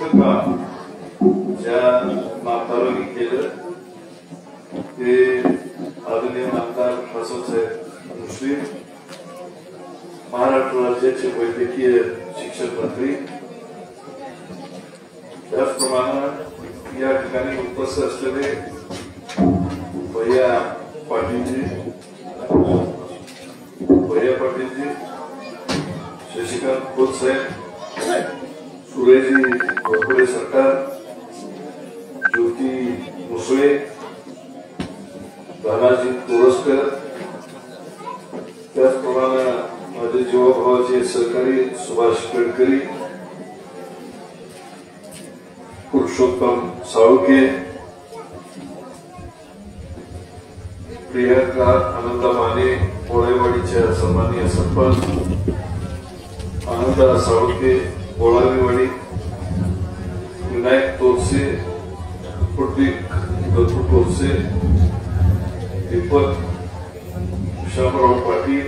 मोठं काम ज्या नातारांनी केलं ते आदरणीय नामदार हसनसाहेब मुश्रीफ, महाराष्ट्र राज्याचे वैद्यकीय शिक्षण मंत्री, त्याचप्रमाणे या ठिकाणी उपस्थित असलेले भैया पाटीलजी, शशिकांत खोत साहेब, सुरेशजी घोरपडे सरकार, ज्योती मुसळे, दानाजी तोरसकर, त्याचप्रमाणे माझे जीवाभावाचे सहकारी सुभाष गडकरी, पुरुषोत्तम साळुके, प्रियंका आनंदा माने, कोळेवाडीच्या सन्माननीय सरपंच आनंदा साळुके, कोळावीवाडी, विनायक तोरसे, प्रतीक तोरसे, दीपक श्यामराव पाटील,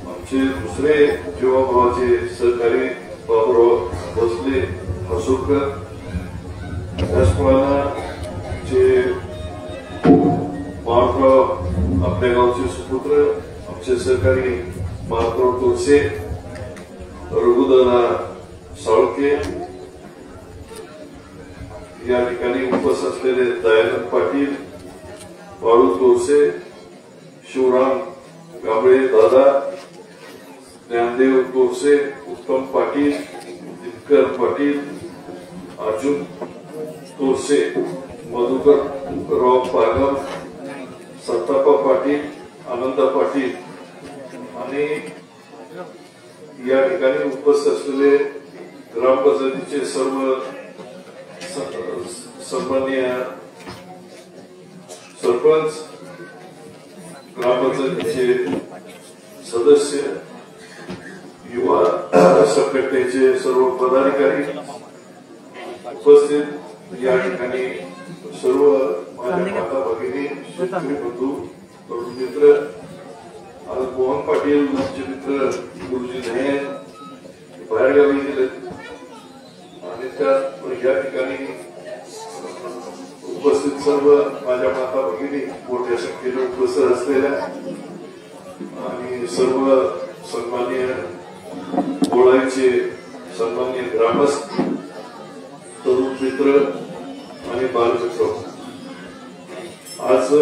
आमचे दुसरे जीवाभावाचे सहकारी बाबूराव भोसले हसूरकर, त्याचप्रमाणे महाराष्ट्र आपल्या गावचे सुपुत्र आमचे सहकारी महाराष्ट्र तोरसे, रघुदादा साळुके, या ठिकाणी उपस्थित असलेले दयानंद पाटील, बाळू तोरसे, शिवराम गांबळे दादा, ज्ञानदेव तोरसे, उत्तम पाटील, दिनकर पाटील, अर्जुन तोरसे, मधुकर राव पागम, सत्तापा पाटील, आनंदा पाटील आणि या ठिकाणी उपस्थित असलेले ग्रामपंचायतीचे सर्व सन्माननीय सरपंच, ग्रामपंचायतीचे सदस्य, युवा संघटनेचे सर्व पदाधिकारी उपस्थित, या ठिकाणी सर्व माझ्या माता भगिनी, शेतकरी बंधू, तरुण मित्र, मोहन पाटील आमचे मित्र, गुरुजी नाही बाहेरगावी गेले आणि त्यात या ठिकाणी उपस्थित सर्व माझ्या माता भगिनी मोठ्या संख्येने उपस्थित असलेल्या आणि सर्व सन्माननीय कोळाईचे सन्माननीय ग्रामस्थ, तरुण मित्र आणि बालमित्र, आज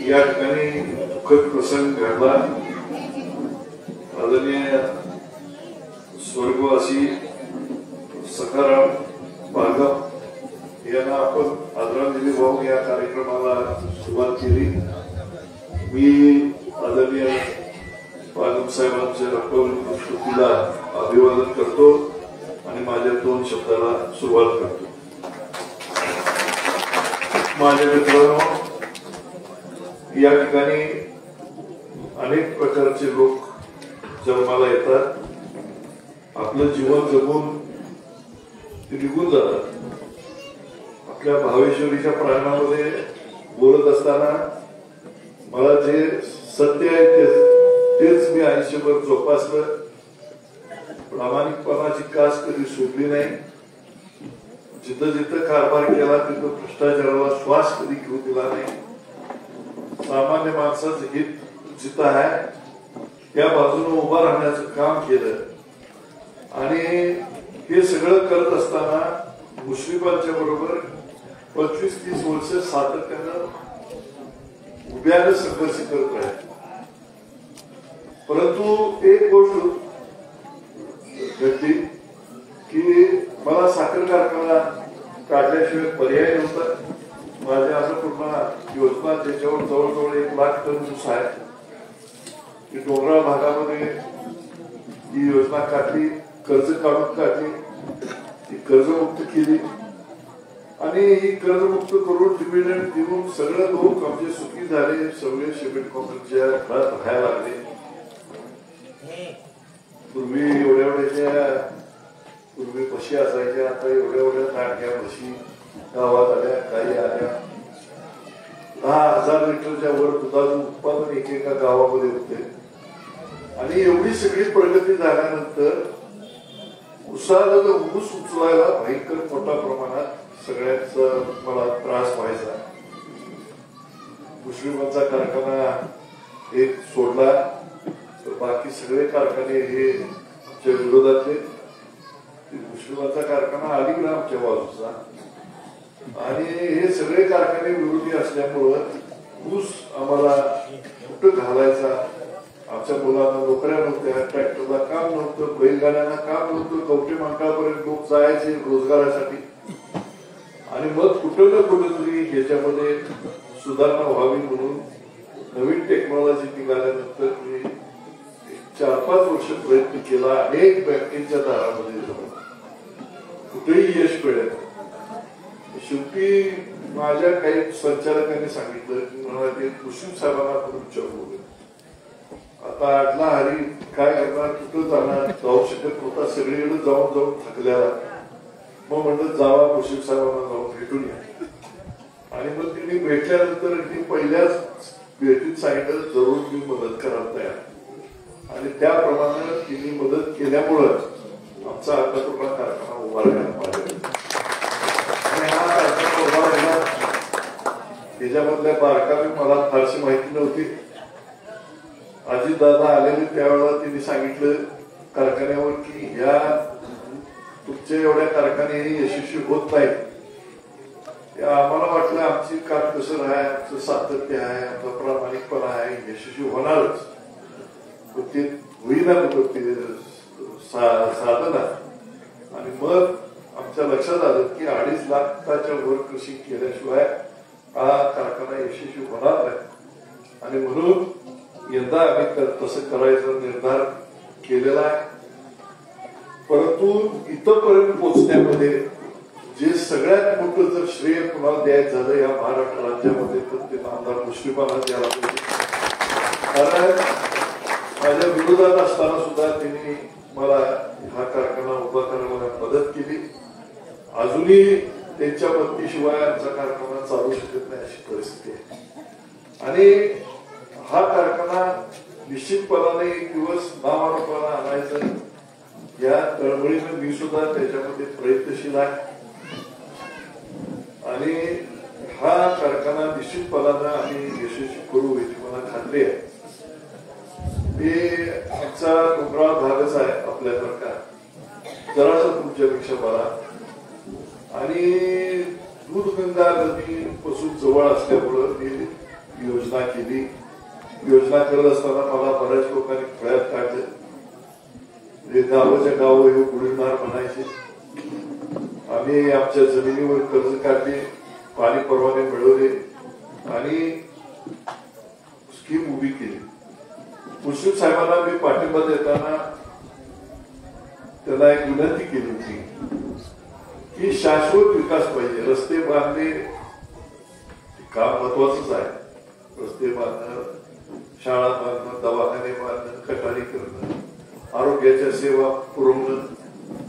या ठिकाणी दुःखद प्रसंग घडला. आदरणीय स्वर्गवासी सखाराम पागम यांना आपण आदरांजली वाहून या कार्यक्रमाला सुरुवात केली. मी आदरणीय पागम साहेबांच्या रक्तवरील स्मृतीला अभिवादन करतो आणि माझ्या 2 शब्दाला सुरुवात करतो. माझ्या मित्रांनो, या ठिकाणी अनेक प्रकारचे लोक जन्माला येतात, आपलं जीवन जगून निघून जातात. आपल्या भावेश्वरीच्या प्राणामध्ये बोलत असताना मला जे सत्य आहे तेच मी आयुष्यभर जोपासलं. प्रामाणिकपणाची कास कधी सोडली नाही. जिथं जिथं कारभार केला तिथं भ्रष्टाचाराला श्वास कधी घेऊ दिला नाही. सामान्य माणसाचं हित जिथं आहे त्या बाजूने उभा राहण्याचं काम केलं आणि हे सगळं करत असताना मुश्रीफांच्या बरोबर 25-30 वर्ष सातत्यानं उभ्यानं संघर्ष करत राहील. परंतु एक गोष्ट घडली की मला साखर कारखाना काढल्याशिवाय पर्याय नव्हता. माझ्या अन्नपूर्णा योजना ज्याच्यावर जवळजवळ 1 लाख टन ऊस आहे, ती डोंगराळ भागामध्ये ही योजना काढली, कर्ज काढून काढली, ती कर्जमुक्त केली आणि ही कर्जमुक्त करून डिव्हिडंड देऊन सगळं लोक आमचे सुखी झाले. सगळे सिमेंट कॉम्प्लेक्सच्या घरात राहायला लागले. पूर्वी पूर्वी म्हशी असायच्या, आता एवढ्या नाटक्या म्हशी गावात आल्या, काही आल्या. 10,000 लिटरच्या वर दुधाचं उत्पादन एकेका गावामध्ये होते आणि एवढी सगळी प्रगती झाल्यानंतर उसाला ऊस उचलायला भयंकर मोठ्या प्रमाणात सगळ्यांचा मला त्रास व्हायचा. मुश्रीफांचा कारखाना एक सोडला तर बाकी सगळे कारखाने हे आमच्या विरोधातले. मुश्रीफांचा कारखाना अलीकडे आमच्या बाजूचा आणि हे सगळे कारखाने विरोधी असल्यामुळं ऊस आम्हाला कुठं घालायचा. आमच्या मुलांना नोकऱ्या नव्हत्या, ट्रॅक्टरला काम नव्हतं, बैलगाड्यांना काम नव्हतं, कवटे मंडळापर्यंत लोक जायचे रोजगारासाठी. आणि मग कुठं ना कुठंतरी ह्याच्यामध्ये सुधारणा व्हावी म्हणून नवीन टेक्नॉलॉजी निघाल्यानंतर मी 4-5 वर्ष प्रयत्न केला. अनेक बँकेच्या दारामध्ये जाऊन कुठेही यश मिळेल. शेवटी माझ्या काही संचालकांनी सांगितलं की मला ते कृषी साहेबांना आपण विचारू. आता आटला हरी काय करणार, कुठं जाणार, जाऊ शकत नव्हता, सगळीकडे जाऊन जाऊन थकल्याला. मग म्हणलं जावा कृषी साहेबांना जाऊन भेटून या. आणि मग तिने भेटल्यानंतर ती पहिल्याच भेटीत सांगितलं जरूर मी मदत करायला तयार. आणि त्याप्रमाणे तिने मदत केल्यामुळं आमचा आता तुला कारखाना उभा राहायला पाहिजे. आणि हा कारखाना उभा राहिला त्याच्यामधल्या बारकावी मला फारशी माहिती नव्हती. अजितदादा आलेले त्यावेळेला तिने सांगितलं कारखान्यावर की ह्या तुमच्या एवढ्या कारखाने यशस्वी होत नाहीत. आम्हाला वाटलं आमची काम कसं आहे, आमचं सातत्य आहे, आमचा प्रामाणिकपणा आहे, यशस्वी होणारच. पण ते होईना नव्हतं ते साधन आहे. आणि मग आमच्या लक्षात आलं की 2.5 लाखाच्या वर कृषी केल्याशिवाय हा कारखाना यशस्वी होणार नाही. आणि म्हणून यंदा आम्ही तसं करायचा निर्धार केलेला आहे. परंतु इथपर्यंत पोहोचण्यामध्ये जे सगळ्यात मोठं जर श्रेय कुणाला द्यायचं झालं या महाराष्ट्र राज्यामध्ये तर ते आमदार मुश्रीफांना द्यायला पाहिजे. कारण माझ्या विरोधात असताना सुद्धा त्यांनी मला हा कारखाना उभा करायला मदत केली. अजूनही त्यांच्या मदतीशिवाय आमचा कारखाना चालू शकत नाही अशी परिस्थिती आहे. आणि हा कारखाना निश्चितपणाने एक दिवस नावारूपाला आणायचं या तळमळीनं मी सुद्धा त्याच्यामध्ये प्रयत्नशील आहे. आणि हा कारखाना निश्चितपणानं आम्ही यशस्वी करू याची मला खात्री आहे. ते आमचा डोंगराळ भागच आहे आपल्यासारखा, जरासा तुमच्यापेक्षा बरा. आणि दूधगंगा नदी पासून जवळ असल्यामुळं ती योजना केली. योजना करत असताना मला बऱ्याच लोकांनी फळ्यात काढलं. गावाच्या गाव हे बुडणार म्हणायचे. आम्ही आमच्या जमिनीवर कर्ज काढले, पाणी परवाने मिळवले आणि स्कीम उभी केली. मुश्रीफ साहेबांना मी पाठिंबा देताना त्यांना एक विनंती केली होती की शाश्वत विकास पाहिजे. रस्ते बांधणे काम महत्वाचंच आहे. रस्ते बांधणं, शाळा बांधणं, दवाखाने बांधणं, कटारी करणं, आरोग्याच्या सेवा पुरवणं,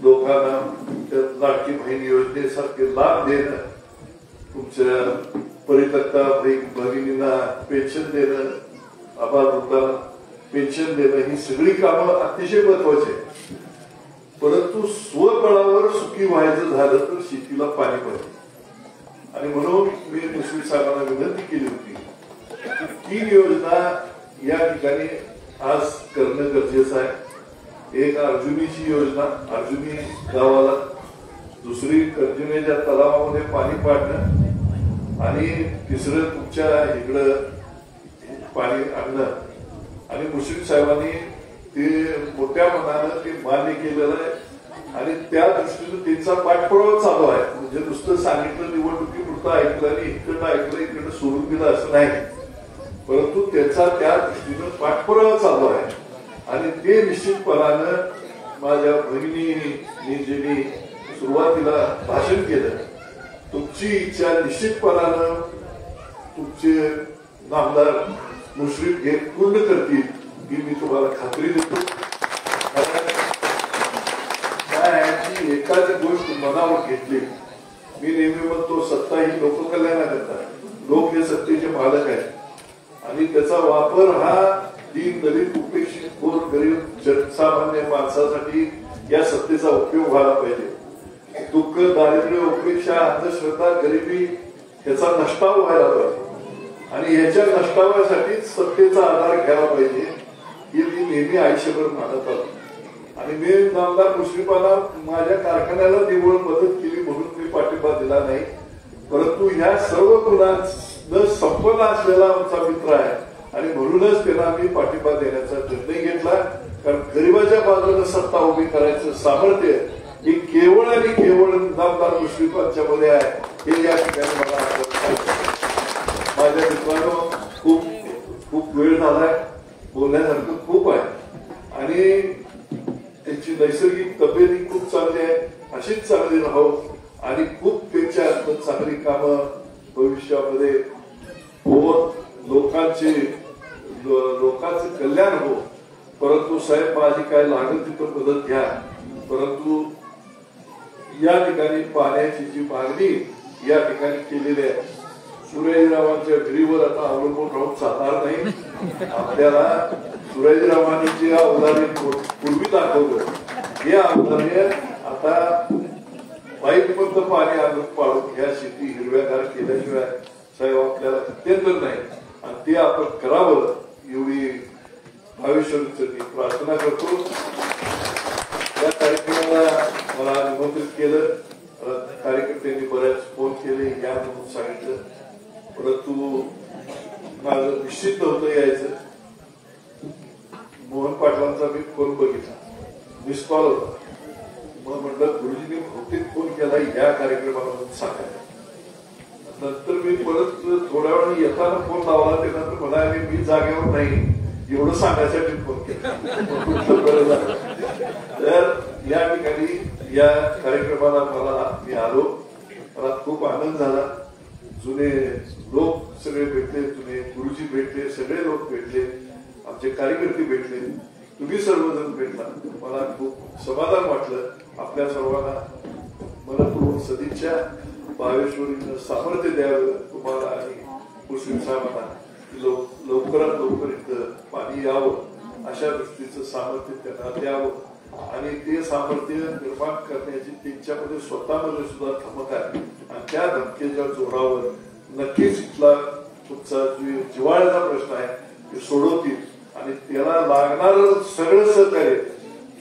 लोकांना लाडकी बहीण योजनेसारखे लाभ देणं, तुमच्या परित्यक्ता भगिनींना पेन्शन देणं, आबालवृद्धांना पेन्शन देणं, ही सगळी कामं अतिशय महत्वाची आहेत. परंतु स्वबळावर सुखी व्हायचं झालं तर शेतीला पाणी पाहिजे. आणि म्हणून मी मुश्रीफ साहेबांना विनंती केली होती की 3 योजना या ठिकाणी आज करणं गरजेचं आहे. एक अर्जुनीची योजना, अर्जुनी गावाला, दुसरी कर्जुनीच्या तलावामध्ये पाणी पाडणं आणि तिसरं तुमच्या इकडं पाणी आणणं. आणि मुश्रीफ साहेबांनी ते मोठ्या मनानं ते मान्य केलेलं आहे आणि त्या दृष्टीनं त्यांचा पाठपुरावा चालू आहे. म्हणजे नुसतं सांगितलं निवडणुकीपुरतं ऐकलं आणि इकडं ऐकलं इकडं सोडून दिलं असं नाही, परंतु त्याचा त्या दृष्टीनं पाठपुरावा चालू आहे. आणि ते निश्चितपणानं माझ्या भगिनींनी जे मी सुरुवातीला भाषण केलं, तुमची इच्छा निश्चितपणानं तुमचे नामदार मुश्रीफ हे पूर्ण करतील ही मी तुम्हाला खात्री देतो. काय एखादी गोष्ट मनावर घेतली, मी नेहमी म्हणतो सत्ता ही लोककल्याणाकरता, लोक हे सत्तेचे मालक आहेत आणि त्याचा वापर हा दीन दलित उपेक्षित गोर गरीब जनसामान्य माणसासाठी या सत्तेचा उपयोग व्हायला पाहिजे. दुःख, दारिद्र्य, उपेक्षा, अंधश्रद्धा, गरिबी याचा नष्टाव व्हायला पाहिजे आणि याच्या नष्टाव्यासाठीच सत्तेचा आधार घ्यायला पाहिजे हे मी नेहमी आयुष्यभर मानत आलो. आणि मी नामदार मुश्रीफांना माझ्या कारखान्याला निवड मदत केली म्हणून मी पाठिंबा दिला नाही, परंतु ह्या सर्व गुणांना संपन्न असलेला आमचा मित्र आहे आणि म्हणूनच त्यांना आम्ही पाठिंबा देण्याचा निर्णय घेतला. कारण गरिबाच्या बाजूने सत्ता उभी करायचं सामर्थ्य हे केवळ आणि केवळ नामदार मुश्रीफांच्या मध्ये आहे हे या ठिकाणी मला आठवत. माझ्या मित्रांनो, खूप खूप वेळ झालाय, बोलण्यासारखं खूप आहे आणि त्यांची नैसर्गिक तब्येती खूप चांगली आहे, अशीच चांगली राहो आणि खूप त्यांच्या चांगली कामं भविष्यामध्ये होत लोकांचं कल्याण हो. परंतु साहेब माझी काय लागेल तिथं मदत घ्या, परंतु या ठिकाणी पाण्याची जी मागणी या ठिकाणी केलेली आहे सुरेशरावांच्या विहिरीवर आता अवलंबून राहून चालणार नाही. आपल्याला सुरेशरावांनी जे अवधाने पूर्वी दाखवलं हे अवधाने आता पाईप मधलं पाणी आणून पाडून ह्या शेती हिरव्यागार केल्याशिवाय साहेब आपल्याला अत्यंत नाही आणि ते आपण करावं एवढी भावेश्वरीची प्रार्थना करतो. या कार्यक्रमाला मला निमंत्रित केलं, कार्यकर्त्यांनी बऱ्याच फोन केले या म्हणून सांगितलं, परंतु माझं निश्चित नव्हतं यायचं. मोहन पाटलांचा मी फोन बघितला, मिस कॉल होता. मग म्हटलं गुरुजींनी बहुतेक फोन केला या कार्यक्रमाला सांगायला. नंतर मी परत थोड्या वेळाने येताना फोन लावला, त्यानंतर म्हणाले मी जागेवर नाही एवढं सांगायसाठी फोन केला. तर या ठिकाणी या कार्यक्रमाला मी आलो, मला खूप आनंद झाला. जुने लोक सगळे भेटले, जुने गुरुजी भेटले, सगळे लोक भेटले, आमचे कार्यकर्ते भेटले, तुम्ही सर्वजण भेटला. मला खूप समाधान वाटलं. आपल्या सर्वांना मनपूर्वक सदिच्छा. भावेश्वरीनं सामर्थ्य द्यावं तुम्हाला आणि मुस्लिम साहेबांना, लवकरात लवकर इथं पाणी यावं अशा दृष्टीचं सामर्थ्य त्यांना द्यावं आणि ते सामर्थ्य निर्माण करण्याची त्यांच्यामध्ये स्वतःमध्ये सुद्धा धमक आहे आणि त्या धमकीच्या जोरावर नक्कीच इथला तुमचा जिव्हाळ्याचा प्रश्न आहे ते सोडवतील आणि त्याला लागणार सगळं सहकार्य.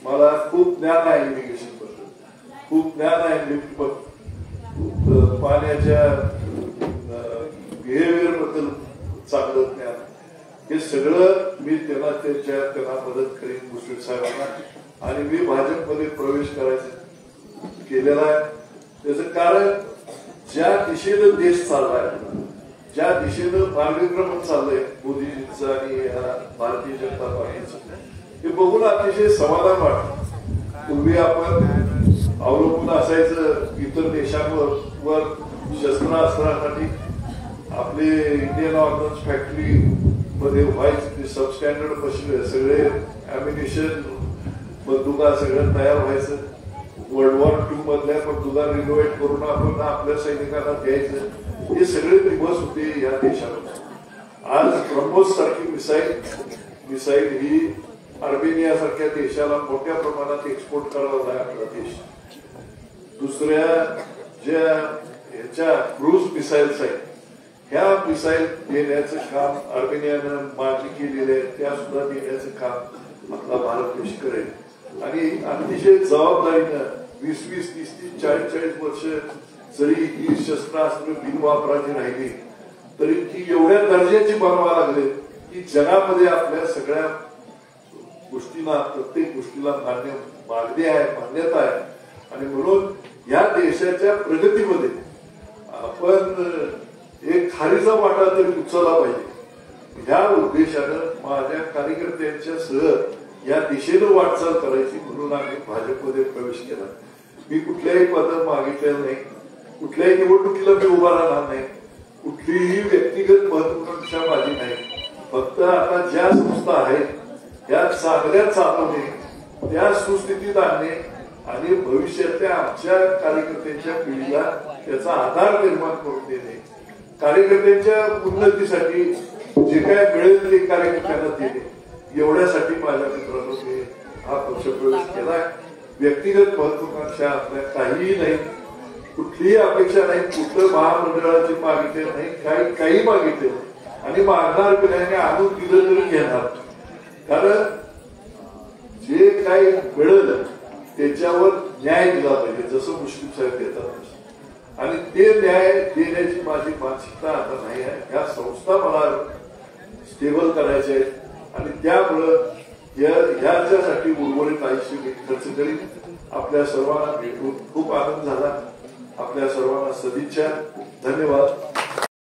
मला खूप ज्ञान आहे इरिगेशन बद्दल, खूप ज्ञान आहे लिफ्ट पाण्याच्या बिहेवियर बद्दल चांगलं ज्ञान, हे सगळं मी त्यांना मदत करीन मुश्रीफ साहेबांना. आणि मी भाजपमध्ये प्रवेश करायचं केलेला आहे. त्याचं कारण ज्या दिशेनं देश चाललाय, ज्या दिशेनं मार्गक्रमण चाललंय मोदीजींचं आणि भारतीय जनता पार्टीचं, हे बघून अतिशय समाधान वाटतं. पूर्वी आपण अवलंबून असायचं इतर देशांवर शस्त्रास्त्रासाठी. आपले इंडियन ऑर्गन्स फॅक्टरी मध्ये व्हायचे सबस्टँडर्ड मशीन, सगळे अम्युनिशन बंदुका सगळं तयार व्हायचं. वर्ल्ड वॉर II मधल्या बंदुका रिनोव्हेट करून आपण आपल्या सैनिकांना द्यायचं. हे सगळे दिवस होते या देशामध्ये. आज ब्रह्मोस सारखी मिसाईल ही अर्मेनिया सारख्या देशाला मोठ्या प्रमाणात एक्सपोर्ट करावा आहे आपला देश. दुसऱ्या ज्या ह्याच्या क्रूज मिसाईल्स आहेत, ह्या मिसाईल देण्याचं काम अर्मेनियानं मागणी केलेली आहे, त्या सुद्धा देण्याचं काम आपला भारत देश करेल. आणि अतिशय जबाबदारीनं 20-20, 30-30, 40-40 वर्ष जरी ही शस्त्रास्त्र बिनवापराची राहिली तरी ती एवढ्या दर्जाची बनवा लागले की जगामध्ये आपल्या सगळ्या गोष्टींना, प्रत्येक गोष्टीला मागणी आहे, मान्यता आहे. आणि म्हणून या देशाच्या प्रगतीमध्ये आपण एक खारीचा वाटा तरी उचलला पाहिजे. ह्या उद्देशानं माझ्या कार्यकर्त्यांच्या सह या दिशेनं वाटचाल करायची म्हणून आम्ही भाजपमध्ये प्रवेश केला. मी कुठल्याही पद मागितलेलं नाही, कुठल्याही निवडणुकीला मी उभा राहणार नाही, कुठलीही व्यक्तिगत महत्वाकांक्षा माझी नाही. फक्त आता ज्या संस्था आहेत त्या चांगल्या चालवणे, त्या सुस्थितीत आणणे आणि भविष्यातल्या आमच्या कार्यकर्त्यांच्या पिढीला त्याचा आधार निर्माण करून देणे, कार्यकर्त्यांच्या उन्नतीसाठी जे काय मिळेल ते कार्यकर्त्यांना देणे, एवढ्यासाठी माझ्या मित्रांनो मी हा पक्ष प्रवेश केलाय. व्यक्तिगत महत्वाकांक्षा आपल्या काहीही नाही, कुठलीही अपेक्षा नाही, कुठलं महामंडळाची मागितले नाही, काही मागितले आणि मागणार पिण्याने आणून दिलं तरी घेणार. कारण जे काही मिळलं त्याच्यावर न्याय दिला पाहिजे, जसं मुस्लिम साहेब देतात. आणि ते न्याय देण्याची माझी मानसिकता आता नाही आहे. ह्या संस्था मला स्टेबल करायच्या आहेत आणि त्यामुळं ह्याच्यासाठी उर्वरित आयुष्य मी खर्च करीन. आपल्या सर्वांना भेटून खूप आनंद झाला. आपल्या सर्वांना सदिच्छा. धन्यवाद.